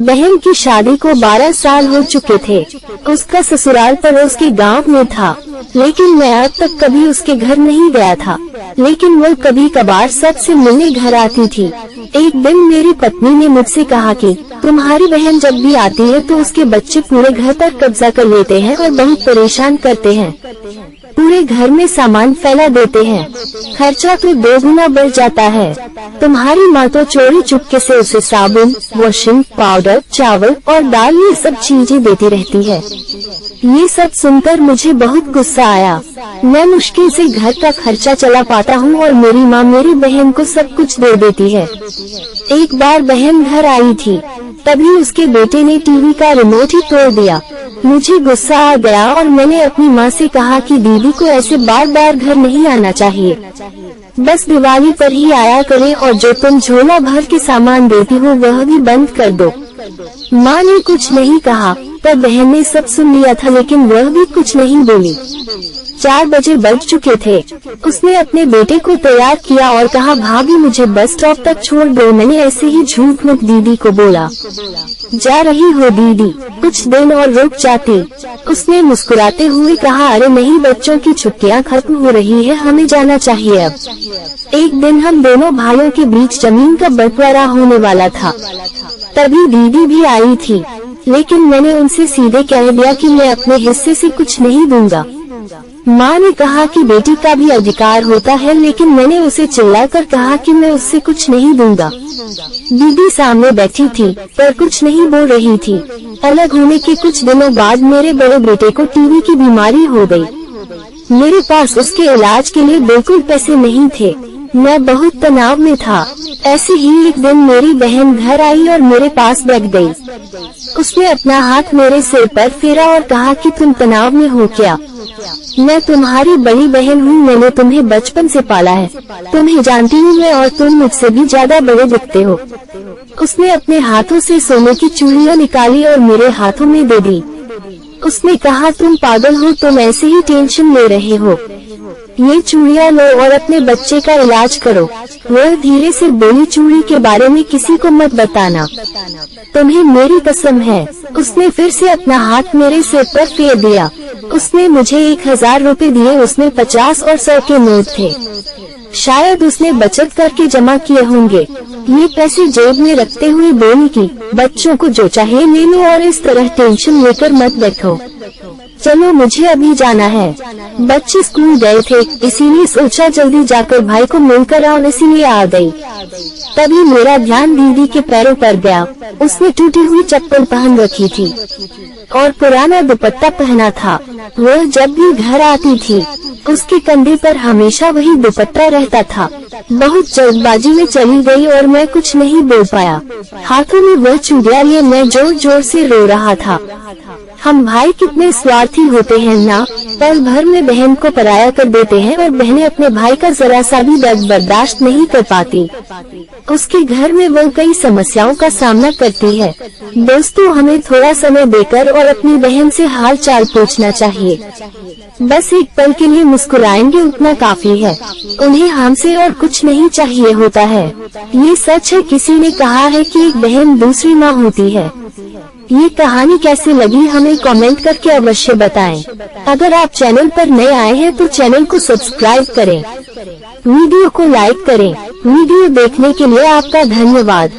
बहन की शादी को 12 साल हो चुके थे। उसका ससुराल पड़ोस के गांव में था, लेकिन मैं अब तक कभी उसके घर नहीं गया था। लेकिन वो कभी कभार सबसे मिलने घर आती थी। एक दिन मेरी पत्नी ने मुझसे कहा कि तुम्हारी बहन जब भी आती है तो उसके बच्चे पूरे घर पर कब्जा कर लेते हैं और बहुत परेशान करते हैं। पूरे घर में सामान फैला देते हैं, खर्चा तो 2 गुना बढ़ जाता है। तुम्हारी माँ तो चोरी चुपके से उसे साबुन, वॉशिंग पाउडर, चावल और दाल ये सब चीजें देती रहती है। ये सब सुनकर मुझे बहुत गुस्सा आया। मैं मुश्किल से घर का खर्चा चला पाता हूँ और मेरी माँ मेरी बहन को सब कुछ दे देती है। एक बार बहन घर आई थी, तभी उसके बेटे ने टीवी का रिमोट ही तोड़ दिया। मुझे गुस्सा आ गया और मैंने अपनी माँ से कहा कि दीदी को ऐसे बार बार घर नहीं आना चाहिए, बस दिवाली पर ही आया करे और जो तुम झोला भर के सामान देती हो वह भी बंद कर दो। माँ ने कुछ नहीं कहा, पर बहन ने सब सुन लिया था, लेकिन वह भी कुछ नहीं बोली। 4 बजे बज चुके थे। उसने अपने बेटे को तैयार किया और कहा, भाभी मुझे बस स्टॉप तक छोड़ दो। मैंने ऐसे ही झूठ मूठ दीदी को बोला, जा रही हो दीदी, कुछ दिन और रुक जाती। उसने मुस्कुराते हुए कहा, अरे नहीं, बच्चों की छुट्टियां खत्म हो रही है, हमें जाना चाहिए अब। एक दिन हम दोनों भाइयों के बीच जमीन का बंटवारा होने वाला था। तभी दीदी भी आई थी, लेकिन मैंने उनसे सीधे कह दिया कि मैं अपने हिस्से से कुछ नहीं दूंगा। माँ ने कहा कि बेटी का भी अधिकार होता है, लेकिन मैंने उसे चिल्लाकर कहा कि मैं उससे कुछ नहीं दूंगा। दीदी सामने बैठी थी पर कुछ नहीं बोल रही थी। अलग होने के कुछ दिनों बाद मेरे बड़े बेटे को टीबी की बीमारी हो गई। मेरे पास उसके इलाज के लिए बिल्कुल पैसे नहीं थे। मैं बहुत तनाव में था। ऐसे ही एक दिन मेरी बहन घर आई और मेरे पास बैठ गई। उसने अपना हाथ मेरे सिर पर फेरा और कहा कि तुम तनाव में हो क्या? मैं तुम्हारी बड़ी बहन हूँ, मैंने तुम्हें बचपन से पाला है, तुम्हें जानती हूँ मैं, और तुम मुझसे भी ज्यादा बड़े दिखते हो। उसने अपने हाथों से सोने की चूड़ियाँ निकाली और मेरे हाथों में दे दी। उसने कहा, तुम पागल हो, तुम ऐसे ही टेंशन ले रहे हो, ये चूड़ियाँ लो और अपने बच्चे का इलाज करो। वह धीरे से बोली, चूड़ी के बारे में किसी को मत बताना, तुम्हें मेरी कसम है। उसने फिर से अपना हाथ मेरे सिर पर फेर दिया। उसने मुझे 1000 रुपए दिए। उसमें 50 और 100 के नोट थे। शायद उसने बचत करके जमा किए होंगे। ये पैसे जेब में रखते हुए बोली कि बच्चों को जो चाहे ले लो और इस तरह टेंशन लेकर मत बैठो। चलो मुझे अभी जाना है। बच्चे स्कूल गए थे, इसीलिए सोचा जल्दी जाकर भाई को मिलकर आऊं, इसीलिए आ गई। तभी मेरा ध्यान दीदी के पैरों पर गया। उसने टूटी हुई चप्पल पहन रखी थी और पुराना दुपट्टा पहना था। वह जब भी घर आती थी उसके कंधे पर हमेशा वही दुपट्टा रहता था। बहुत जल्दबाजी में चली गई और मैं कुछ नहीं बोल पाया। हाथों में वह चूड़ियां लिए मैं जोर जोर से रो रहा था। हम भाई कितने स्वार्थी होते हैं ना, पल भर में बहन को पराया कर देते हैं और बहनें अपने भाई का जरा सा भी दर्द बर्दाश्त नहीं कर पाती। उसके घर में वो कई समस्याओं का सामना करती है। दोस्तों, हमें थोड़ा समय देकर और अपनी बहन से हाल चाल पूछना चाहिए। बस एक पल के लिए मुस्कुराएंगे, उतना काफी है। उन्हें हमसे और कुछ नहीं चाहिए होता है। ये सच है। किसी ने कहा है कि एक बहन दूसरी माँ होती है। ये कहानी कैसे लगी हमें कमेंट करके अवश्य बताएं। अगर आप चैनल पर नए आए हैं तो चैनल को सब्सक्राइब करें, वीडियो को लाइक करें। वीडियो देखने के लिए आपका धन्यवाद।